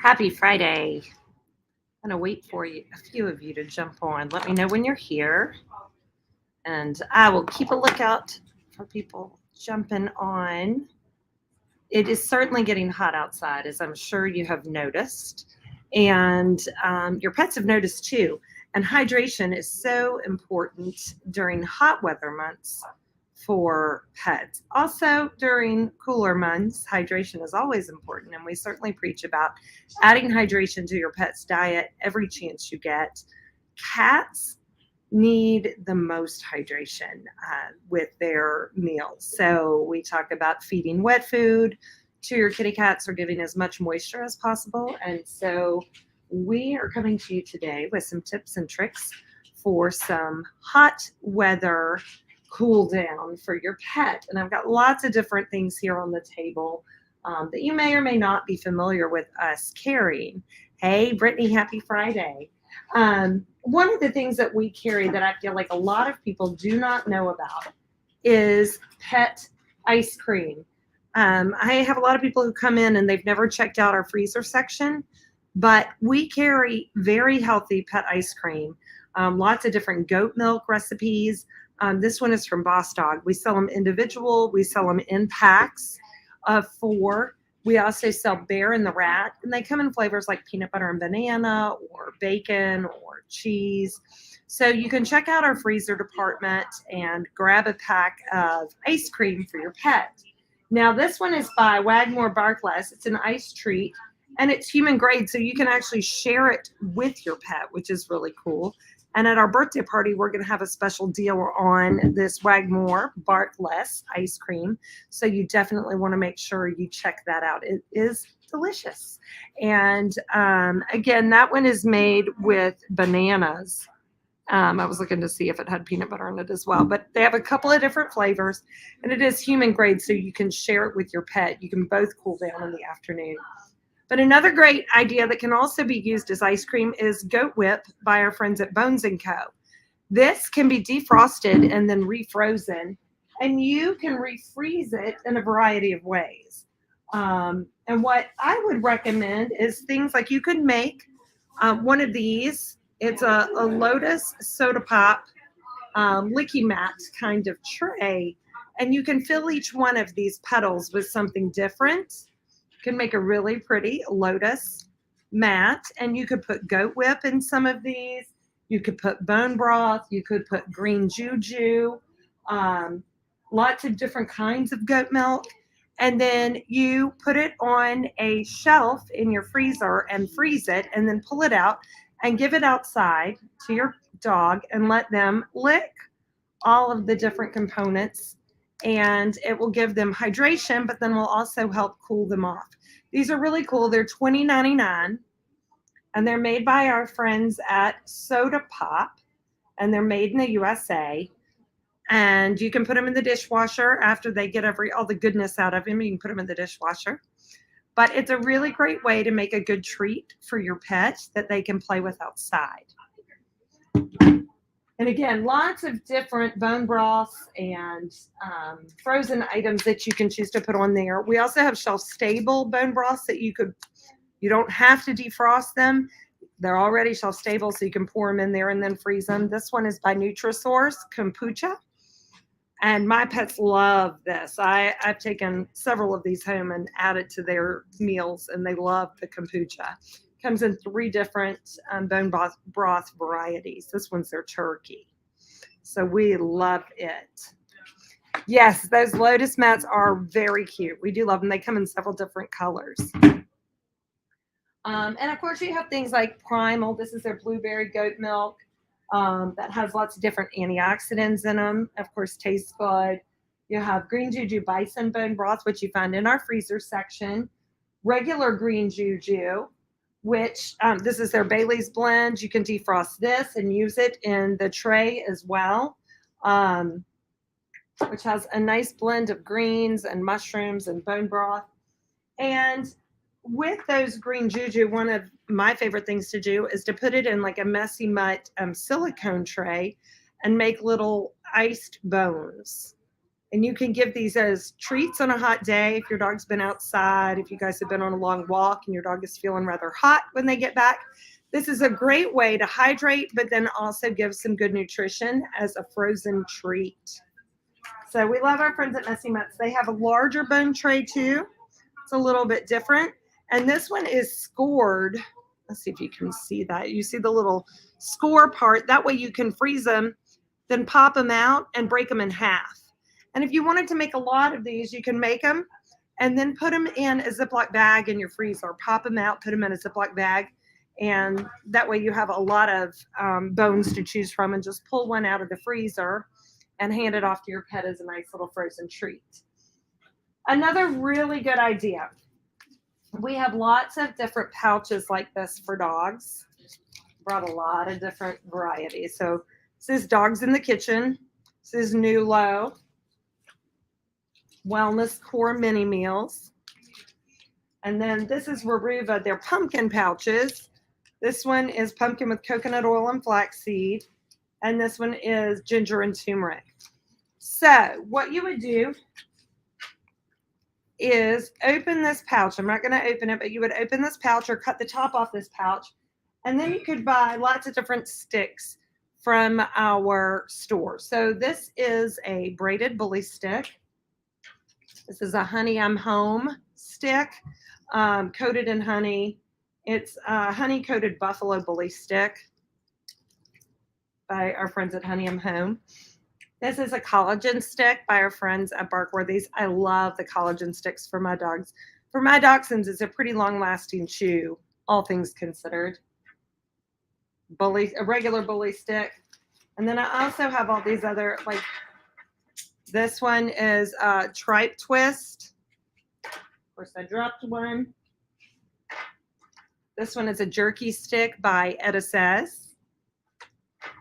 Happy Friday. I'm going to wait for you, a few of you to jump on. Let me know when you're here, and I will keep a lookout for people jumping on. It is certainly getting hot outside, as I'm sure you have noticed, and your pets have noticed too. And hydration is so important during hot weather months for pets. Also, during cooler months, hydration is always important, and we certainly preach about adding hydration to your pet's diet every chance you get. Cats need the most hydration with their meals. So we talk about feeding wet food to your kitty cats or giving as much moisture as possible. And so we are coming to you today with some tips and tricks for some hot weather cool down for your pet. And I've got lots of different things here on the table that you may or may not be familiar with us carrying. Hey, Brittany, happy Friday. One of the things that we carry that I feel like a lot of people do not know about is pet ice cream. I have a lot of people who come in and they've never checked out our freezer section, but we carry very healthy pet ice cream. Lots of different goat milk recipes. This one is from Boss Dog. We sell them individual. We sell them in packs of 4. We also sell Bear and the Rat, and they come in flavors like peanut butter and banana or bacon or cheese. So you can check out our freezer department and grab a pack of ice cream for your pet. Now, this one is by Wagmore Barkless. It's an ice treat, and it's human grade, so you can actually share it with your pet, which is really cool. And at our birthday party, we're going to have a special deal on this Wagmore Barkless ice cream. So you definitely want to make sure you check that out. It is delicious. And again, that one is made with bananas. I was looking to see if it had peanut butter in it as well, but they have a couple of different flavors, and it is human grade, so you can share it with your pet. You can both cool down in the afternoon. But another great idea that can also be used as ice cream is goat whip by our friends at Bones & Co. This can be defrosted and then refrozen, and you can refreeze it in a variety of ways. And what I would recommend is things like you could make one of these. It's a Lotus Soda Pop licky mat kind of tray, and you can fill each one of these petals with something different. Can make a really pretty lotus mat, and you could put goat whip in some of these. You could put bone broth. You could put green juju, lots of different kinds of goat milk. And then you put it on a shelf in your freezer and freeze it, and then pull it out and give it outside to your dog and let them lick all of the different components, and it will give them hydration, but then will also help cool them off. These are really cool. They're $20.99, and they're made by our friends at Soda Pop, and they're made in the USA. And you can put them in the dishwasher after they get all the goodness out of them. You can put them in the dishwasher. But it's a really great way to make a good treat for your pet that they can play with outside. And again, lots of different bone broths and frozen items that you can choose to put on there. We also have shelf-stable bone broths that you don't have to defrost them. They're already shelf-stable, so you can pour them in there and then freeze them. This one is by Nutrisource Kombucha, and my pets love this. I've taken several of these home and added to their meals, and they love the kombucha. Comes in 3 different bone broth varieties. This one's their turkey. So we love it. Yes, those lotus mats are very cute. We do love them. They come in several different colors. And of course, you have things like Primal. This is their blueberry goat milk that has lots of different antioxidants in them. Of course, tastes good. You have green juju bison bone broth, which you find in our freezer section. Regular green juju, which this is their Bailey's blend. You can defrost this and use it in the tray as well, which has a nice blend of greens and mushrooms and bone broth. And with those green juju, one of my favorite things to do is to put it in like a Messy Mutt silicone tray and make little iced bones. And you can give these as treats on a hot day if your dog's been outside, if you guys have been on a long walk and your dog is feeling rather hot when they get back. This is a great way to hydrate, but then also give some good nutrition as a frozen treat. So we love our friends at Messy Mutts. They have a larger bone tray too. It's a little bit different. And this one is scored. Let's see if you can see that. You see the little score part. That way you can freeze them, then pop them out and break them in half. And if you wanted to make a lot of these, you can make them and then put them in a Ziploc bag in your freezer. Pop them out, put them in a Ziploc bag. And that way you have a lot of bones to choose from, and just pull one out of the freezer and hand it off to your pet as a nice little frozen treat. Another really good idea. We have lots of different pouches like this for dogs. Brought a lot of different varieties. So this is Dogs in the Kitchen. This is Nulo. Wellness Core Mini Meals. And then this is Raruva. They're pumpkin pouches. This one is pumpkin with coconut oil and flaxseed. And this one is ginger and turmeric. So what you would do is open this pouch. I'm not going to open it, but you would open this pouch or cut the top off this pouch. And then you could buy lots of different sticks from our store. So this is a braided bully stick. This is a Honey I'm Home stick, coated in honey. It's a honey-coated buffalo bully stick by our friends at Honey I'm Home. This is a collagen stick by our friends at Barkworthy's. I love the collagen sticks for my dogs. For my dachshunds, it's a pretty long-lasting chew, all things considered. A regular bully stick. And then I also have all these other, like, this one is Tripe Twist. Of course, I dropped one. This one is a jerky stick by Etta Says.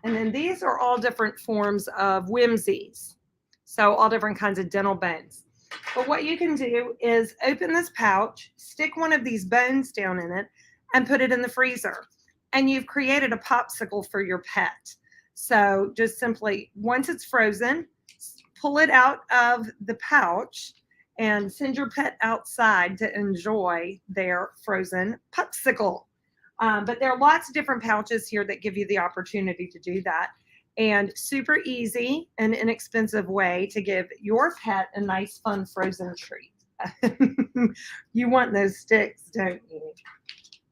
And then these are all different forms of whimsies. So all different kinds of dental bones. But what you can do is open this pouch, stick one of these bones down in it, and put it in the freezer. And you've created a popsicle for your pet. So just simply, once it's frozen, pull it out of the pouch and send your pet outside to enjoy their frozen popsicle. But there are lots of different pouches here that give you the opportunity to do that. And super easy and inexpensive way to give your pet a nice, fun frozen treat. You want those sticks, don't you?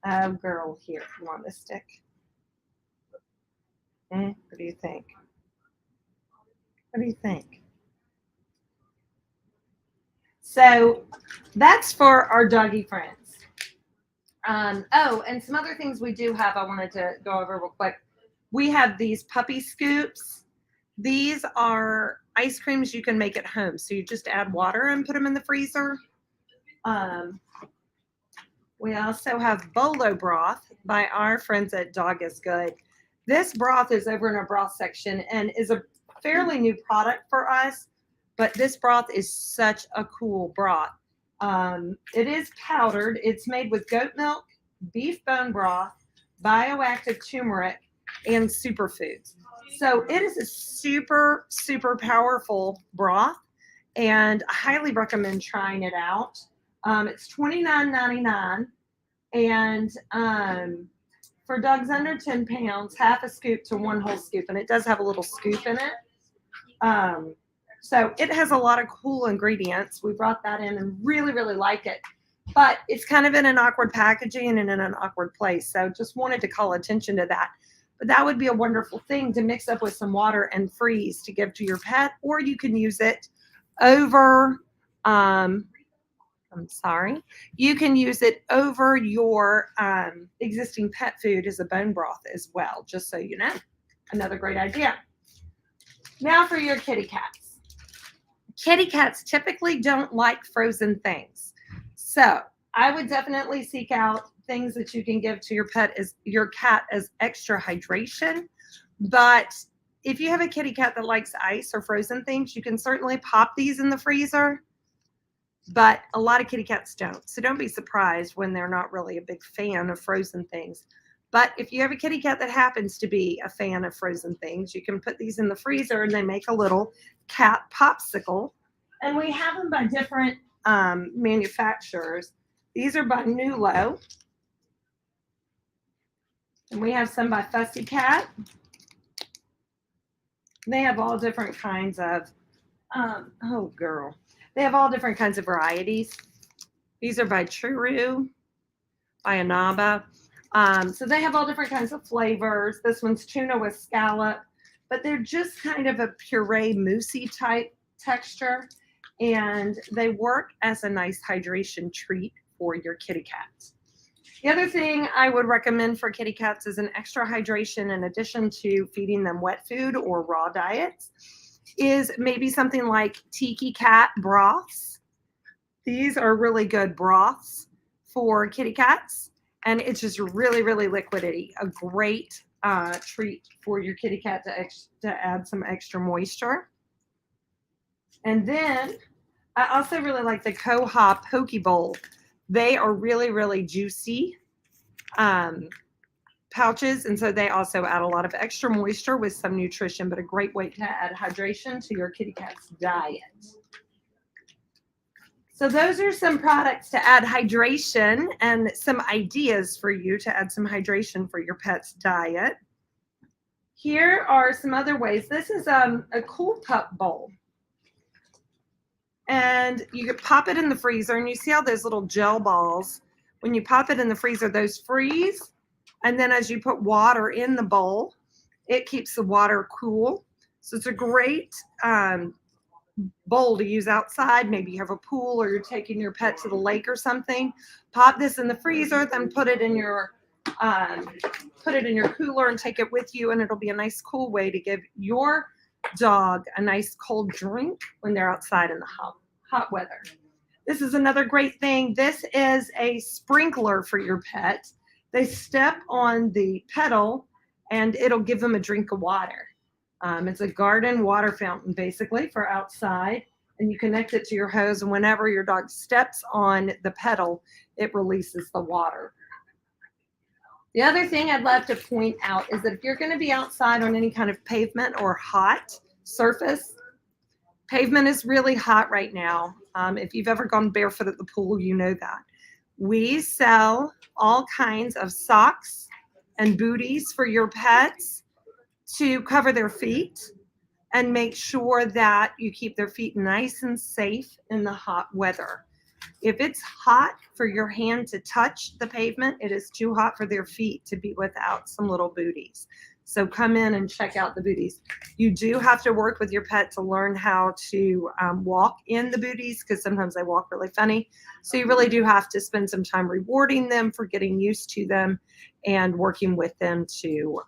Oh, girl, here, you want this stick? What do you think? What do you think? So that's for our doggy friends. Oh, and some other things we do have I wanted to go over real quick. We have these puppy scoops. These are ice creams you can make at home. So you just add water and put them in the freezer. We also have Bolo broth by our friends at Dog is Good. This broth is over in our broth section and is a fairly new product for us, but this broth is such a cool broth. It is powdered. It's made with goat milk, beef bone broth, bioactive turmeric, and superfoods. So it is a super, super powerful broth, and I highly recommend trying it out. It's $29.99, and for dogs under 10 pounds, half a scoop to one whole scoop, and it does have a little scoop in it. So it has a lot of cool ingredients. We brought that in and really, really like it. But it's kind of in an awkward packaging and in an awkward place. So just wanted to call attention to that. But that would be a wonderful thing to mix up with some water and freeze to give to your pet. Or you can use it over, you can use it over your existing pet food as a bone broth as well, just so you know. Another great idea. Now for your kitty cats. Kitty cats typically don't like frozen things. So I would definitely seek out things that you can give to your cat as extra hydration. But if you have a kitty cat that likes ice or frozen things, you can certainly pop these in the freezer. But a lot of kitty cats don't. So don't be surprised when they're not really a big fan of frozen things. But if you have a kitty cat that happens to be a fan of frozen things, you can put these in the freezer and they make a little cat popsicle And we have them by different manufacturers. These are by Nulo. And we have some by Fussy Cat. They have all different kinds of, they have all different kinds of varieties. These are by True, by Anaba. So they have all different kinds of flavors. This one's tuna with scallop, but they're just kind of a puree moussey type texture. And they work as a nice hydration treat for your kitty cats. The other thing I would recommend for kitty cats is an extra hydration in addition to feeding them wet food or raw diets is maybe something like Tiki Cat broths. These are really good broths for kitty cats, and it's just really, really liquidy. A great treat for your kitty cat to add some extra moisture. And then I also really like the Koha Poke Bowl. They are really, really juicy pouches, and so they also add a lot of extra moisture with some nutrition, but a great way to add hydration to your kitty cat's diet. So those are some products to add hydration and some ideas for you to add some hydration for your pet's diet. Here are some other ways. This is a Cool Pup bowl. And you could pop it in the freezer, and you see how those little gel balls, when you pop it in the freezer, those freeze. And then as you put water in the bowl, it keeps the water cool. So it's a great bowl to use outside. Maybe you have a pool or you're taking your pet to the lake or something. Pop this in the freezer, then put it in your cooler and take it with you, and it'll be a nice cool way to give your dog a nice cold drink when they're outside in the hot weather. This is another great thing. This is a sprinkler for your pet. They step on the pedal and it'll give them a drink of water. It's a garden water fountain basically for outside, and you connect it to your hose, and whenever your dog steps on the pedal, it releases the water. The other thing I'd love to point out is that if you're going to be outside on any kind of pavement or hot surface, pavement is really hot right now. If you've ever gone barefoot at the pool, you know that. We sell all kinds of socks and booties for your pets to cover their feet and make sure that you keep their feet nice and safe in the hot weather. If it's hot for your hand to touch the pavement, it is too hot for their feet to be without some little booties. So come in and check out the booties. You do have to work with your pet to learn how to walk in the booties, because sometimes they walk really funny. So you really do have to spend some time rewarding them for getting used to them and working with them to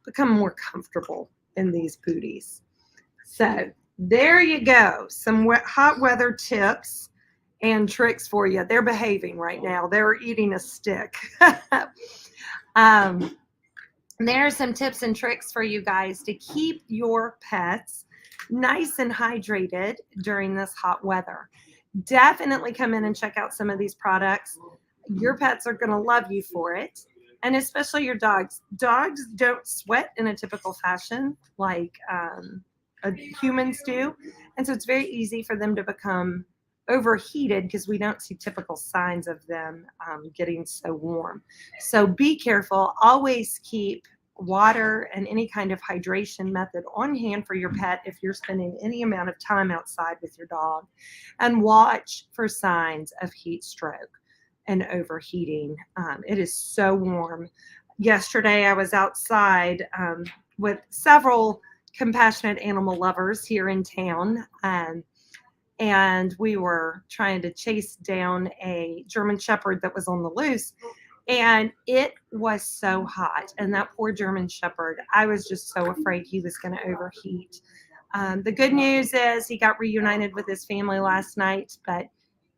become more comfortable in these booties. So there you go. Some hot weather tips and tricks for you. They're behaving right now. They're eating a stick. There are some tips and tricks for you guys to keep your pets nice and hydrated during this hot weather. Definitely come in and check out some of these products. Your pets are going to love you for it, and especially your dogs. Dogs don't sweat in a typical fashion like humans do, and so it's very easy for them to become overheated because we don't see typical signs of them getting so warm. So be careful. Always keep water and any kind of hydration method on hand for your pet if you're spending any amount of time outside with your dog, and watch for signs of heat stroke and overheating. It is so warm. Yesterday I was outside with several compassionate animal lovers here in town, and we were trying to chase down a German Shepherd that was on the loose, and it was so hot. And that poor German Shepherd, I was just so afraid he was going to overheat. The good news is he got reunited with his family last night, but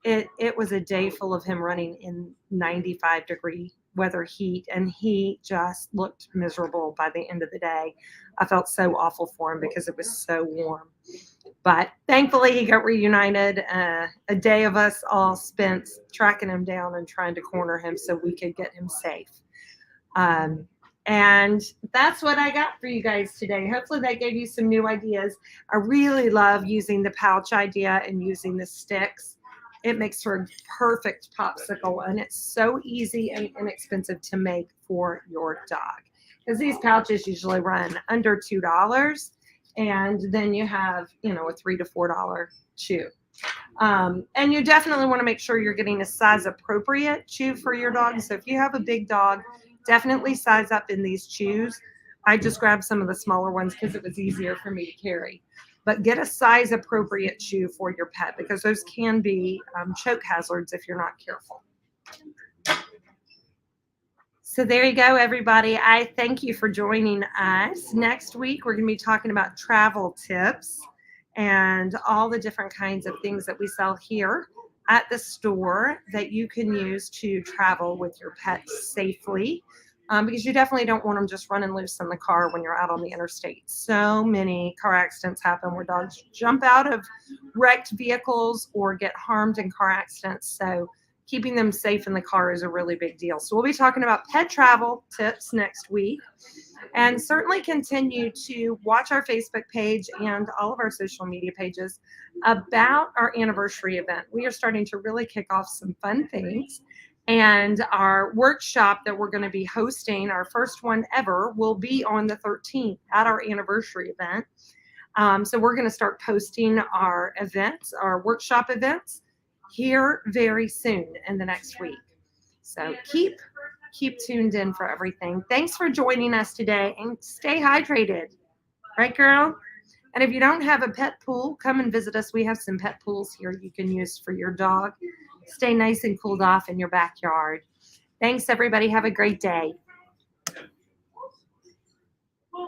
it was a day full of him running in 95-degree weather heat, and he just looked miserable by the end of the day. I felt so awful for him because it was so warm. But thankfully, he got reunited. A day of us all spent tracking him down and trying to corner him so we could get him safe. And that's what I got for you guys today. Hopefully that gave you some new ideas. I really love using the pouch idea and using the sticks. It makes for a perfect popsicle, and it's so easy and inexpensive to make for your dog. Because these pouches usually run under $2, and then you have, a $3 to $4 chew. And you definitely want to make sure you're getting a size appropriate chew for your dog. So if you have a big dog, definitely size up in these chews. I just grabbed some of the smaller ones because it was easier for me to carry. But get a size appropriate chew for your pet, because those can be choke hazards if you're not careful. So there you go, everybody. I thank you for joining us. Next week, we're going to be talking about travel tips and all the different kinds of things that we sell here at the store that you can use to travel with your pets safely, because you definitely don't want them just running loose in the car when you're out on the interstate. So many car accidents happen where dogs jump out of wrecked vehicles or get harmed in car accidents. So keeping them safe in the car is a really big deal. So we'll be talking about pet travel tips next week. And certainly continue to watch our Facebook page and all of our social media pages about our anniversary event. We are starting to really kick off some fun things. And our workshop that we're going to be hosting, our first one ever, will be on the 13th at our anniversary event. So we're going to start posting our events, our workshop events, here very soon in the next week. So keep tuned in for everything. Thanks for joining us today, and stay hydrated. Right, girl? And if you don't have a pet pool, come and visit us. We have some pet pools here you can use for your dog. Stay nice and cooled off in your backyard. Thanks, everybody. Have a great day.